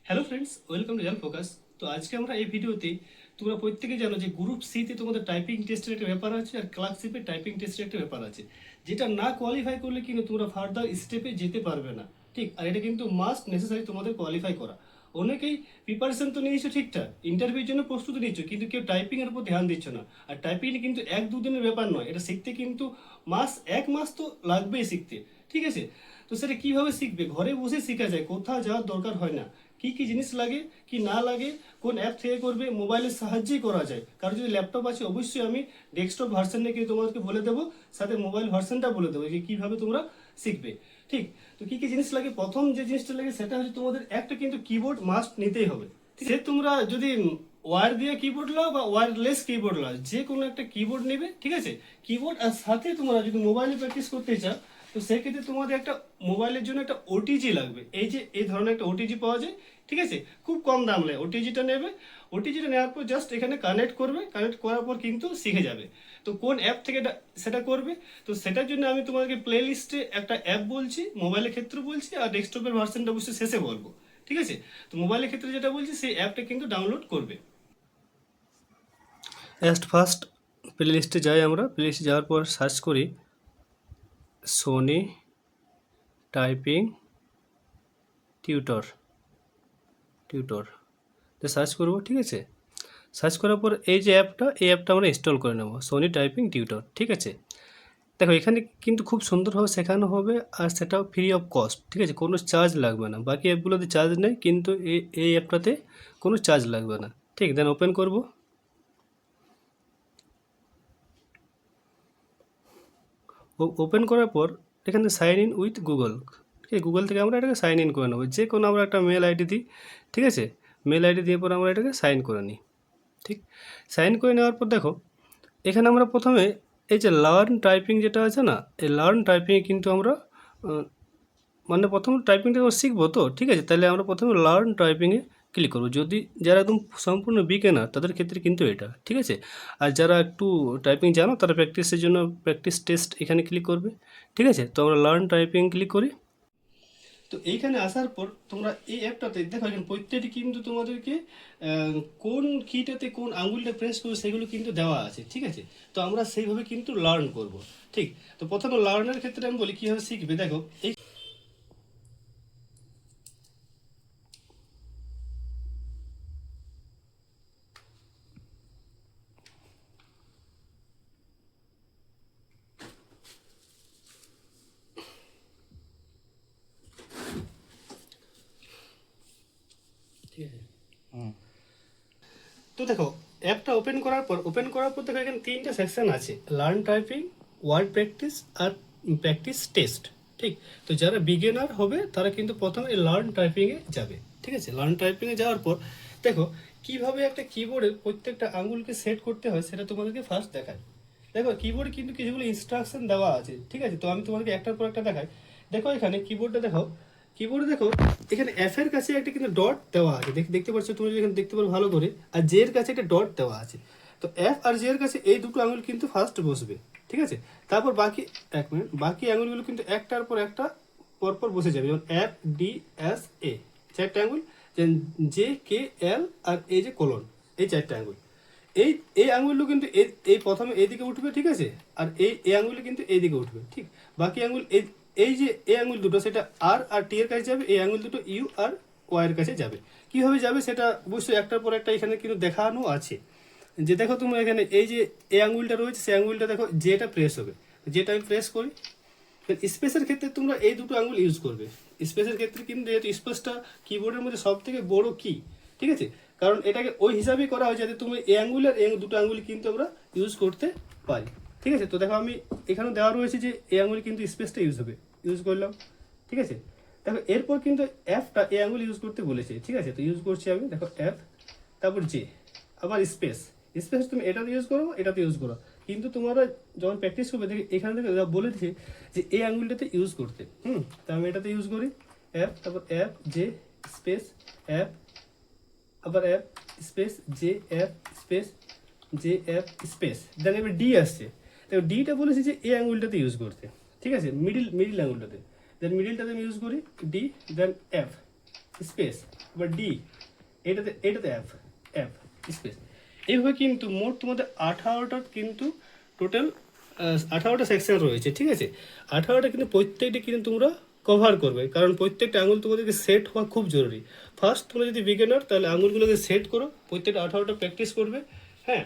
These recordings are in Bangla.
Hello friends, welcome to Real focus. তো আজকে আমরা এই ভিডিওতে তোমরা প্রত্যেকে জানো যে গ্রুপ সিতে তোমাদের টাইপিং টেস্টের একটা ব্যাপার আছে আর ক্লার্কশিপে টাইপিং টেস্টের একটা ব্যাপার আছে, যেটা না কোয়ালিফাই করলে কিন্তু তোমরা ফার্দার স্টেপে যেতে পারবে না। ঠিক, আর এটা কিন্তু মাস্ট নেসেসারি তোমাদের কোয়ালিফাই করা। অনেকেই প্রিপারেশন তো নিয়েছো ঠিকঠাক, ইন্টারভিউর জন্য প্রস্তুতি নিচ্ছ, কিন্তু কেউ টাইপিং এর উপর ধ্যান দিচ্ছ না। আর টাইপিং কিন্তু এক দুদিনের ব্যাপার নয়, এটা শিখতে কিন্তু এক মাস তো লাগবেই শিখতে। ঠিক আছে, তো সেটা কিভাবে শিখবে? ঘরে বসে শেখা যায়, কোথাও যাওয়ার দরকার হয় না। কি কি জিনিস লাগে, কি না লাগে, কোন অ্যাপ থেকে করবে, মোবাইলের সাহায্যেই করা যায়। কারণ যদি ল্যাপটপ আছে অবশ্যই আমি ডেস্কটপ ভার্সন নিয়ে কিন্তু তোমাদেরকে বলে দেবো, সাথে মোবাইল ভার্সনটা বলে দেবো যে কীভাবে তোমরা শিখবে। ঠিক, তো কি কি জিনিস লাগে? প্রথম যে জিনিসটা লাগে সেটা হচ্ছে তোমাদের একটা কিন্তু কিবোর্ড মাস্ট নিতেই হবে। সে তোমরা যদি ওয়্যার দিয়ে কিবোর্ড লাও বা ওয়্যারলেস কিবোর্ড লাও, যে কোনো একটা কিবোর্ড নেবে। ঠিক আছে, কিবোর্ড আর সাথে তোমরা যদি মোবাইলে প্র্যাকটিস করতে চাও, তো সেক্ষেত্রে তোমাদের একটা মোবাইলের জন্য একটা ওটিজি লাগবে। এই যে এই ধরনের একটা ওটিজি পাওয়া যায়, ঠিক আছে, খুব কম দাম লাগে। ওটিজিটা নেবে, ওটিজিটা নেওয়ার পর জাস্ট এখানে কানেক্ট করবে, কানেক্ট করার পর কিন্তু শিখে যাবে। তো কোন অ্যাপ থেকে সেটা করবে? তো সেটার জন্য আমি তোমাদেরকে প্লে লিস্টে একটা অ্যাপ বলছি, মোবাইলের ক্ষেত্রে বলছি, আর ডেস্কটপের ভার্সনটা অবশ্যই শেষে বলবো। ঠিক আছে, তো মোবাইলের ক্ষেত্রে যেটা বলছি সেই অ্যাপটা কিন্তু ডাউনলোড করবে। ফার্স্ট প্লে লিস্টে যাই, আমরা প্লে লিস্টে যাওয়ার পর সার্চ করি Soni typing tutor tutor search করব। ঠিক আছে, সার্চ করার পর এই যে অ্যাপটা, এই অ্যাপটা আমরা ইনস্টল করে নেব, সোনি টাইপিং টিউটর। ঠিক আছে, দেখো এখানে কিন্তু খুব সুন্দরভাবে শেখানো হবে, আর সেটাও ফ্রি অফ কস্ট। ঠিক আছে, কোনো চার্জ লাগবে না। বাকি অ্যাপগুলোতে চার্জ নেই, কিন্তু এই অ্যাপটাতে কোনো চার্জ লাগবে না। ঠিক, দেন ওপেন করব। ওপেন করার পর এখানে সাইন ইন উইথ গুগল। ঠিক আছে, গুগল থেকে আমরা এটাকে সাইন ইন করে নেবো, যে কোনো আমরা একটা মেল আইডি দিই। ঠিক আছে, মেল আইডি দিয়ে পর আমরা এটাকে সাইন করে নিই। ঠিক, সাইন করে নেওয়ার পর দেখো এখানে আমরা প্রথমে এই যে লার্ন টাইপিং যেটা আছে না, এই লার্ন টাইপিংয়ে কিন্তু আমরা মানে প্রথম টাইপিংটা শিখবো। তো ঠিক আছে, তাহলে আমরা প্রথমে লার্ন টাইপিংয়ে ক্লিক করবো। যদি যারা একদম সম্পূর্ণ বিগিনার তাদের ক্ষেত্রে কিন্তু এটা ঠিক আছে, আর যারা একটু টাইপিং জানো তারা প্র্যাকটিসের জন্য প্র্যাকটিস টেস্ট এখানে ক্লিক করবে। ঠিক আছে, তো আমরা লার্ন টাইপিং ক্লিক করি। তো এইখানে আসার পর তোমরা এই অ্যাপটাতে দেখো, এখানে প্রত্যেকটি কিন্তু তোমাদেরকে কোন কিটাতে কোন আঙুলটা প্রেস করবে সেগুলো কিন্তু দেওয়া আছে। ঠিক আছে, তো আমরা সেইভাবে কিন্তু লার্ন করব। ঠিক, তো প্রথমে লার্নের ক্ষেত্রে আমি বলি কীভাবে শিখবে। দেখো এই ঠিক আছে, তো দেখো অ্যাপটা ওপেন করার পর দেখো এখানে তিনটা সেকশন আছে, লার্ন টাইপিং, ওয়ার্ড প্র্যাকটিস আর প্র্যাকটিস টেস্ট। ঠিক, তো যারা বিগিনার হবে তারা কিন্তু প্রথমে লার্ন টাইপিংয়ে যাবে। ঠিক আছে, লার্ন টাইপিংয়ে যাওয়ার পর দেখো কিভাবে একটা কিবোর্ডের প্রত্যেকটা আঙুলকে সেট করতে হয় সেটা তোমাদেরকে ফার্স্ট দেখায়। দেখো কিবোর্ডে কিন্তু কিছুগুলো ইনস্ট্রাকশন দেওয়া আছে। ঠিক আছে, তো আমি তোমাদেরকে একটার পর একটা দেখাই। দেখো এখানে কিবোর্ডটা দেখো, কিবোর্ডে দেখো এখানে এফ এর কাছে একটা কিন্তু ডট দেওয়া আছে, দেখতে পাচ্ছ তুমি, এখানে দেখতে পারো ভালো করে। আর জে এর কাছে একটা ডট দেওয়া আছে। তো এফ আর জে এর কাছে এই দুটো আঙুল কিন্তু ফার্স্ট বসবে। ঠিক আছে, তারপর বাকি এক মিনিট, বাকি আঙুলগুলো কিন্তু একটার পর একটা পরপর বসে যাবে, যেমন এফ ডি এস এ, চারটা আঙুল, জে কে এল আর এই যে কোলন, এই চারটা আঙুল। এই এই আঙুলগুলো কিন্তু এই প্রথমে এইদিকে উঠবে। ঠিক আছে, আর এই আঙুলটা কিন্তু এইদিকে উঠবে। ঠিক, বাকি আঙুল এই এই যে এই আঙুল দুটো সেটা আর আর টি এর কাছে যাবে, এই আঙুল দুটো ইউ আর ওয়াই এর কাছে যাবে। কিভাবে যাবে সেটা অবশ্যই একটার পর একটা এখানে কিন্তু দেখানো আছে। যে দেখো তোমরা এখানে এই যে এই আঙুলটা রয়েছে, সেই আঙুলটা দেখো যেটা প্রেস হবে, যেটা আমি প্রেস করি। স্পেসের ক্ষেত্রে তোমরা এই দুটো আঙুল ইউজ করবে। স্পেসের ক্ষেত্রে কিন্তু যেহেতু স্পেসটা কিবোর্ডের মধ্যে সব থেকে বড় কি, ঠিক আছে, কারণ এটাকে ওই হিসাবেই করা হয় যাতে তুমি এই আঙুল আর এই দুটো আঙুল কিন্তু আমরা ইউজ করতে পারি। ঠিক আছে, তো দেখো আমি এখানে দেওয়া রয়েছে যে এই আঙুল কিন্তু স্পেসটা ইউজ হবে, ইউজ করলাম। ঠিক আছে, দেখো এরপর কিন্তু এফটা এই আঙুল ইউজ করতে বলেছে। ঠিক আছে, তো ইউজ করছি আমি, দেখো এফ, তারপর জে, আবার স্পেস। স্পেস তুমি এটাতে ইউজ করো, এটাতে ইউজ করো, কিন্তু তোমরা যখন প্র্যাকটিস করবে দেখে এখানে থেকে বলে দিচ্ছে যে এই আঙুলটাতে ইউজ করতে। তা আমি এটাতে ইউজ করি, এফ, তারপর এফ জে স্পেস এফ, আবার F space J F space J F space, then এবার ডি আসছে। দেখো ডিটা বলেছি যে এই আঙুলটাতে ইউজ করতে। ঠিক আছে, মিডিল আঙুলটাতে, দেন মিডিলটাতে আমি ইউজ করি ডি, দেন এফ, স্পেস, এবার ডি, এটাতে এফ, এফ স্পেস। এইভাবে কিন্তু মোট তোমাদের 18টা কিন্তু টোটাল 18টা সেকশন রয়েছে, ঠিক আছে। 18টা কিন্তু প্রত্যেকটা কিন্তু তোমরা কভার করবে, কারণ প্রত্যেকটা আঙুল তোমাদেরকে সেট হওয়া খুব জরুরি। ফার্স্ট তোমরা যদি বিগিনার, তাহলে আঙুলগুলোকে সেট করো, প্রত্যেকটা 18টা প্র্যাকটিস করবে। হ্যাঁ,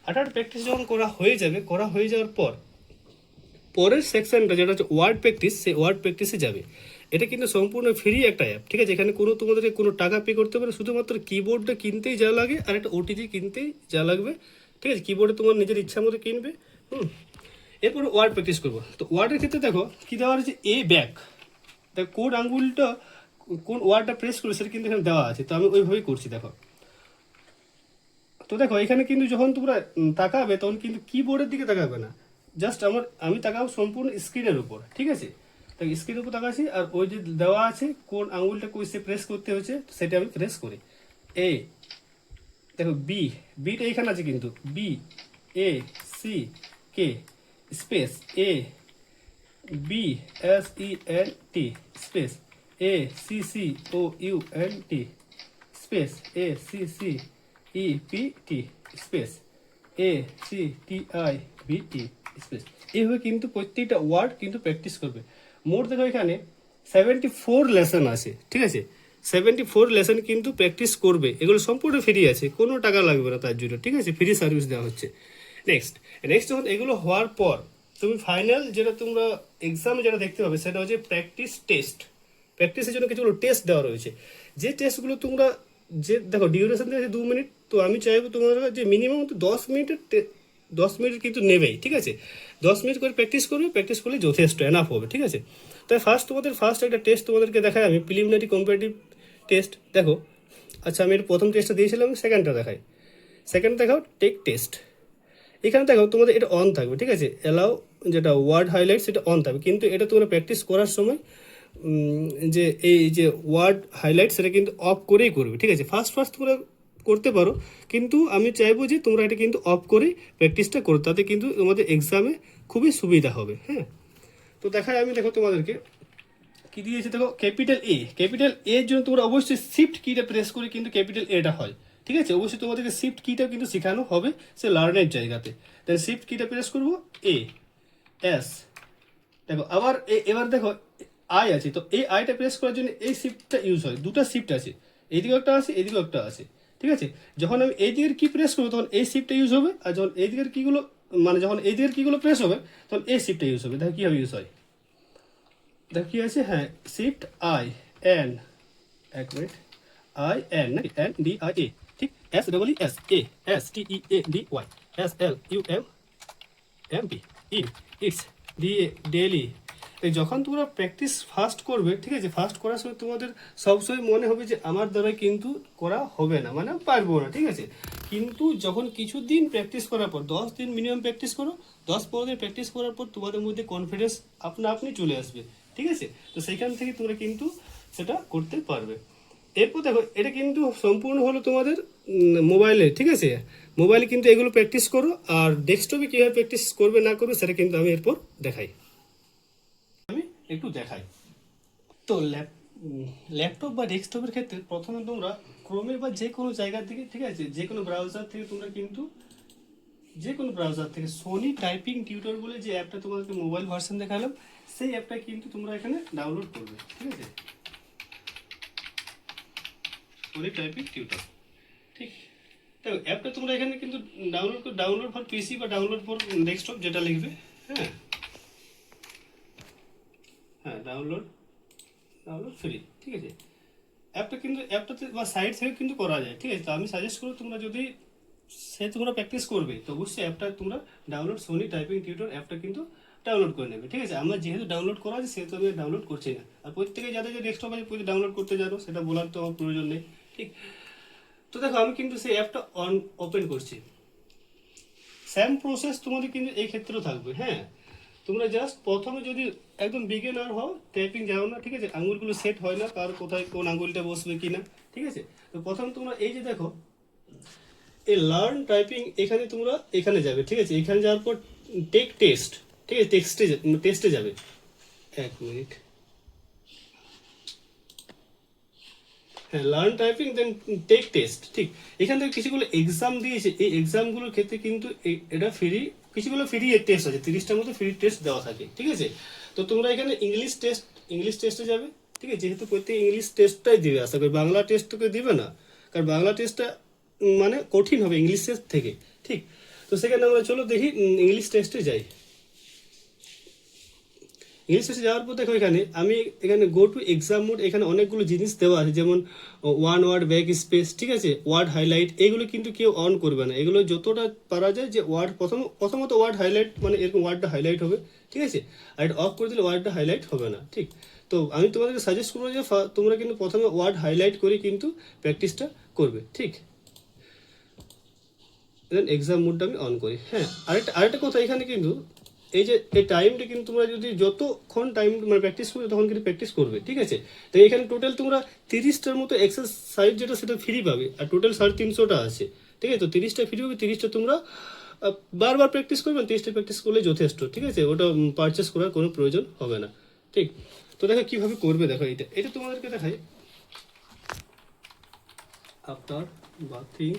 18টা প্র্যাকটিস যখন করা হয়ে যাওয়ার পর পরের সেকশনটা যেটা হচ্ছে ওয়ার্ড প্র্যাকটিস, সেই ওয়ার্ড প্র্যাকটিসে যাবে। এটা কিন্তু সম্পূর্ণ ফ্রি একটা অ্যাপ, ঠিক আছে। এখানে কোনো তোমাদেরকে কোনো টাকা পে করতে পারে, শুধুমাত্র কিবোর্ডটা কিনতেই যা লাগে আর একটা ওটিজি কিনতেই যা লাগবে, ঠিক আছে। কিবোর্ডে তোমার নিজের ইচ্ছা মতো কিনবে। এরপরে ওয়ার্ড প্র্যাকটিস করবো। তো ওয়ার্ডের ক্ষেত্রে দেখো কী দেওয়া আছে, এ ব্যাক, দেখো কোন আঙ্গুলটা কোন ওয়ার্ডটা প্রেস করবে সেটা কিন্তু এখানে দেওয়া আছে। তো আমি ওইভাবেই করছি, দেখো। তো দেখো এখানে কিন্তু যখন তোমরা তাকাবে তখন কিন্তু কিবোর্ডের দিকে তাকাবে না, জাস্ট আমি তাকাবো সম্পূর্ণ স্ক্রিনের উপর, ঠিক আছে। তো স্ক্রিনের উপর তাকাচ্ছি, আর ওই যে দেওয়া আছে কোন আঙুলটা কইসে প্রেস করতে হচ্ছে সেটা আমি প্রেস করি। এ, দেখো বি, বিটা এখানে আছে কিন্তু, B A C K space A B S E N T space A C C O U N T space A C C E P T space A C T I V T space. এইভাবে কিন্তু প্রত্যেকটা ওয়ার্ড কিন্তু প্র্যাকটিস করবে। মোট দেখো এখানে 74 লেসন আছে, ঠিক আছে। 74 লেসন কিন্তু প্র্যাকটিস করবে, এগুলো সম্পূর্ণ ফ্রি আছে, কোনো টাকা লাগবে না তার জন্য, ঠিক আছে। ফ্রি সার্ভিস দেওয়া হচ্ছে। নেক্সট নেক্সট যখন এগুলো হওয়ার পর তুমি ফাইনাল যেটা তোমরা এক্সামে যেটা দেখতে পাবে সেটা হচ্ছে প্র্যাকটিস টেস্ট। প্র্যাকটিসের জন্য কিছুগুলো টেস্ট দেওয়া রয়েছে, যে টেস্টগুলো তোমরা, যে দেখো ডিউরেশন দেওয়া আছে 2 মিনিট, তো আমি চাইবো তোমরা যে মিনিমাম তো 10 মিনিট কিন্তু নেবেই, ঠিক আছে। 10 মিনিট করে প্র্যাকটিস করবে, প্র্যাকটিস করলে যথেষ্ট এনাফ হবে, ঠিক আছে। তাই ফার্স্ট একটা টেস্ট তোমাদেরকে দেখাই আমি, প্রিলিমিনারি কম্পারেটিভ টেস্ট। দেখো, আচ্ছা আমি এর প্রথম টেস্টটা দিয়েছিলাম, সেকেন্ডটা দেখাই। সেকেন্ড দেখাও টেক টেস্ট। এখানে দেখো তোমাদের এটা অন থাকবে, ঠিক আছে। অ্যালাউ, যেটা ওয়ার্ড হাইলাইট সেটা অন থাকবে, কিন্তু এটা তোমরা প্র্যাকটিস করার সময় যে এই যে ওয়ার্ড হাইলাইট সেটা কিন্তু অফ করেই করবে, ঠিক আছে। ফার্স্ট তোমরা করতে পারো, কিন্তু আমি চাইবো যে তোমরা এটা কিন্তু অফ করেই প্র্যাকটিসটা করো, তাতে কিন্তু তোমাদের এক্সামে খুবই সুবিধা হবে। হ্যাঁ, তো দেখাই আমি, দেখো তোমাদেরকে কি দিয়েছে। দেখো ক্যাপিটাল এর জন্য তোমরা অবশ্যই শিফট কিটা প্রেস করে কিন্তু ক্যাপিটাল এটা হয়, ঠিক আছে। অবশ্যই তোমাদেরকে শিফট কিটাও কিন্তু শেখানো হবে সে লার্নের জায়গাতে। তাহলে শিফট কিটা প্রেস করবো, এ এস, দেখো আবার এবার দেখো আই আছে, তো এই আইটা প্রেস করার জন্য এই শিফটটা ইউজ হয়, দুটো শিফট আছে, এইদিকেও একটা আছে এদিকেও একটা আছে, ঠিক আছে। যখন আমি এই দিকের কি প্রেস করবো তখন এই শিফটটা ইউজ হবে, আর যখন এই দিকের কিগুলো, মানে যখন এই দিকের কিগুলো প্রেস হবে তখন এই শিফটটা ইউজ হবে। দেখো কীভাবে ইউজ হয়, দেখো কি আছে, হ্যাঁ শিফট আই এন, এক মিনিট, I N N D I A, ঠিক, S double E S A S T E A D Y S L U M M P in its দিয়ে ডেলি। যখন তোমরা প্র্যাকটিস ফার্স্ট করবে, ঠিক আছে, ফার্স্ট করার সময় তোমাদের সবসময় মনে হবে যে আমার দ্বারা কিন্তু করা হবে না, মানে পারবো না, ঠিক আছে। কিন্তু যখন কিছুদিন প্র্যাকটিস করার পর, 10 দিন মিনিমাম প্র্যাকটিস করো, 10-15 দিন প্র্যাকটিস করার পর তোমাদের মধ্যে কনফিডেন্স আপনি চলে আসবে, ঠিক আছে। তো সেইখান থেকে তোমরা কিন্তু সেটা করতে পারবে। এরপর দেখো এটা কিন্তু সম্পূর্ণ হলো তোমাদের মোবাইলে, ঠিক আছে। মোবাইলে কিন্তু এগুলো প্র্যাকটিস করো, আর ডেস্কটপে কীভাবে প্র্যাকটিস করবে না করবে সেটা কিন্তু আমি এরপর দেখাই, আমি একটু দেখাই। তো ল্যাপটপ বা ডেস্কটপের ক্ষেত্রে প্রথমে তোমরা ক্রোমে বা যে কোনো জায়গা থেকে, ঠিক আছে, যে কোনো ব্রাউজার থেকে তোমরা কিন্তু সোনি টাইপিং টিউটর বলে যে অ্যাপটা তোমাদেরকে মোবাইল ভার্সন দেখালাম, সেই অ্যাপটা কিন্তু তোমরা এখানে ডাউনলোড করবে, ঠিক আছে। সোনি টাইপিং টিউটর, ঠিক। তো অ্যাপটা তোমরা এখানে কিন্তু ডাউনলোড ফর পিসি বা ডাউনলোড ফর ডেস্কটপ যেটা লিখবে। হ্যাঁ হ্যাঁ, ডাউনলোড ফ্রি, ঠিক আছে। অ্যাপটাতে বা সাইট থেকে কিন্তু করা যায়, ঠিক আছে। তো আমি সাজেস্ট করবো তোমরা যদি তোমরা প্র্যাকটিস করবে তো অবশ্যই অ্যাপটা তোমরা ডাউনলোড, সোনি টাইপিং টিউটর অ্যাপটা কিন্তু ডাউনলোড করে নেবে, ঠিক আছে। আমার যেহেতু ডাউনলোড করা আছে সেহেতু আমি ডাউনলোড করছি না, আর প্রত্যেকে যাদের যে ডেস্কটপ আছে ডাউনলোড করতে জানো সেটা বলার তো আমার প্রয়োজন নেই, ঠিক। তো দেখো আমি কিন্তু সেই অ্যাপটা ওপেন করছি। সেম প্রসেস তোমাদের কিন্তু এই ক্ষেত্রেও থাকবে। হ্যাঁ, তোমরা জাস্ট প্রথমে যদি একদম বিগিনার হও, টাইপিং জানো না, ঠিক আছে, আঙুলগুলো সেট হয় না কার কোথায় কোন আঙুলটা বসবে কিনা, ঠিক আছে। তো প্রথম তোমরা এই যে দেখো এই লার্ন টাইপিং, এখানে তোমরা এখানে যাবে, ঠিক আছে। এখানে যাওয়ার পর টেক টেস্ট, ঠিক আছে, টেস্টে যাবে। এক মিনিট, হ্যাঁ, learn typing then take test. ঠিক, এখান থেকে কিছুগুলো এক্সাম দিয়েছে, এই এক্সামগুলোর ক্ষেত্রে কিন্তু এটা ফ্রি, কিছুগুলো ফ্রি টেস্ট আছে, 30টার মতো ফ্রি টেস্ট দেওয়া থাকে। ঠিক আছে, তো তোমরা এখানে ইংলিশ টেস্টে যাবে। ঠিক আছে, যেহেতু প্রত্যেক ইংলিশ টেস্টটাই দিবে, আশা করি বাংলা টেস্ট তোকে দিবে না, কারণ বাংলা টেস্টটা মানে কঠিন হবে ইংলিশ টেস্ট থেকে। ঠিক, তো সেখানে আমরা চলো দেখি ইংলিশ টেস্টে যাই। ইংলিশ টেস্টে যাওয়ার পর দেখো এখানে গো টু এক্সাম মোড, এখানে অনেকগুলো জিনিস দেওয়া আছে, যেমন ওয়ান ওয়ার্ড ব্যাক স্পেস, ঠিক আছে, ওয়ার্ড হাইলাইট, এগুলো কিন্তু কেউ অন করবে না। এগুলো যতটা পারা যায় যে ওয়ার্ড প্রথমত ওয়ার্ড হাইলাইট, মানে এরকম ওয়ার্ডটা হাইলাইট হবে। ঠিক আছে, আর এটা অফ করে দিলে ওয়ার্ডটা হাইলাইট হবে না। ঠিক, তো আমি তোমাদেরকে সাজেস্ট করবো যে তোমরা কিন্তু প্রথমে ওয়ার্ড হাইলাইট করে কিন্তু প্র্যাকটিসটা করবে। ঠিক, দেন এক্সাম মোডটা আমি অন করি। হ্যাঁ, আরেকটা কথা, এখানে কিন্তু এই যে এই টাইমটা কিন্তু তোমরা যদি যতক্ষণ টাইম মানে প্র্যাকটিস করবে তখন কিন্তু প্র্যাকটিস করবে। ঠিক আছে, তো এখানে টোটাল তোমরা 30টার মতো এক্সারসাইজ যেটা সেটা ফ্রি পাবে, আর টোটাল 350টা আছে। ঠিক আছে, তো 30টা ফ্রি পাবে, 30টা তোমরা বারবার প্র্যাকটিস করবে, 30টা প্র্যাকটিস করলে যথেষ্ট। ঠিক আছে, ওটা পারচেস করার কোনো প্রয়োজন হবে না। ঠিক, তো দেখো কীভাবে করবে, দেখো এটা এটা তোমাদেরকে দেখাই। After bathing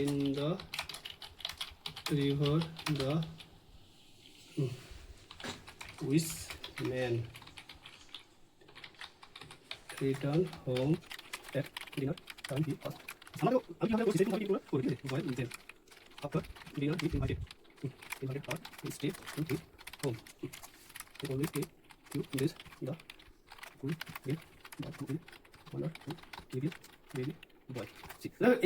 in the river the wise man return home at dinner time he asked আমাদের আমি কিভাবে বলছি তুমি কি করে দিতে বলে দিতেন after dinner he invited her to stay in his home. He always came to this the good get but to be honor to little baby boy.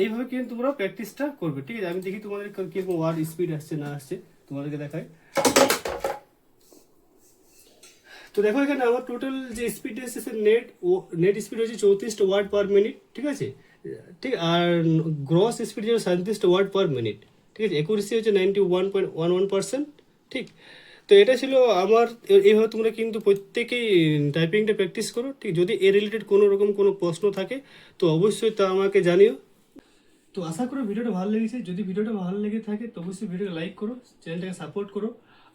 এইভাবে কিন্তু তোমরা প্র্যাকটিসটা করবে। ঠিক আছে, আমি দেখি তোমাদের কিরকম ওয়ার্ড স্পিড আসছে না আসছে, তোমাদেরকে দেখাই। তো দেখো এখানে আমার টোটাল যে স্পিড এসেছে নেট স্পিড হচ্ছে 34টা ওয়ার্ড পার মিনিট। ঠিক আছে, ঠিক, আর গ্রস স্পিড যেটা 37টা ওয়ার্ড পার মিনিট। ঠিক আছে, অ্যাকুরেসি হচ্ছে 91.11%। ঠিক, তো এটা ছিল আমার। এইভাবে তোমরা কিন্তু প্রত্যেকেই টাইপিংটা প্র্যাকটিস করো। ঠিক, যদি এ রিলেটেড কোনো রকম কোনো প্রশ্ন থাকে তো অবশ্যই তা আমাকে জানিও। তো আশা করি ভিডিওটা ভালো লেগেছে। যদি ভিডিওটা ভালো লেগে থাকে তো অবশ্যই ভিডিওটা লাইক করো, চ্যানেলটাকে সাপোর্ট করো।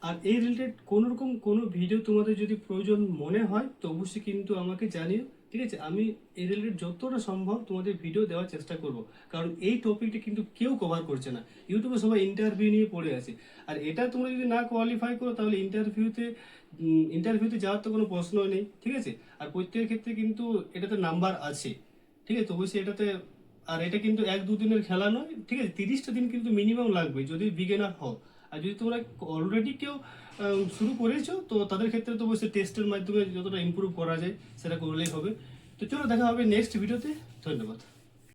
আর এই রিলেটেড কোনো রকম কোনো ভিডিও তোমাদের যদি প্রয়োজন মনে হয় তো অবশ্যই কিন্তু আমাকে জানিও। ঠিক আছে, আমি এই রিলেটেড যতটা সম্ভব তোমাদের ভিডিও দেওয়ার চেষ্টা করব, কারণ এই টপিকটা কিন্তু কেউ কভার করছে না। ইউটিউবে সবাই ইন্টারভিউ নিয়ে পড়ে আছে, আর এটা তোমরা যদি না কোয়ালিফাই করো তাহলে ইন্টারভিউতে যাওয়ার তো কোনো প্রশ্ন নেই। ঠিক আছে, আর প্রত্যেকের ক্ষেত্রে কিন্তু এটাতে নাম্বার আছে। ঠিক আছে, তো অবশ্যই এটাতে, আর এটা কিন্তু 1-2 দিনের খেলা নয়। ঠিক আছে, 30টা দিন কিন্তু মিনিমাম লাগবে যদি বিগিনার হও। আর যদি তোমরা অলরেডি কেউ শুরু করেছো তো তাদের ক্ষেত্রে তো অবশ্যই টেস্টের মাধ্যমে যতটা ইমপ্রুভ করা যায় সেটা করলেই হবে। তো চলো দেখা হবে নেক্সট ভিডিওতে। ধন্যবাদ।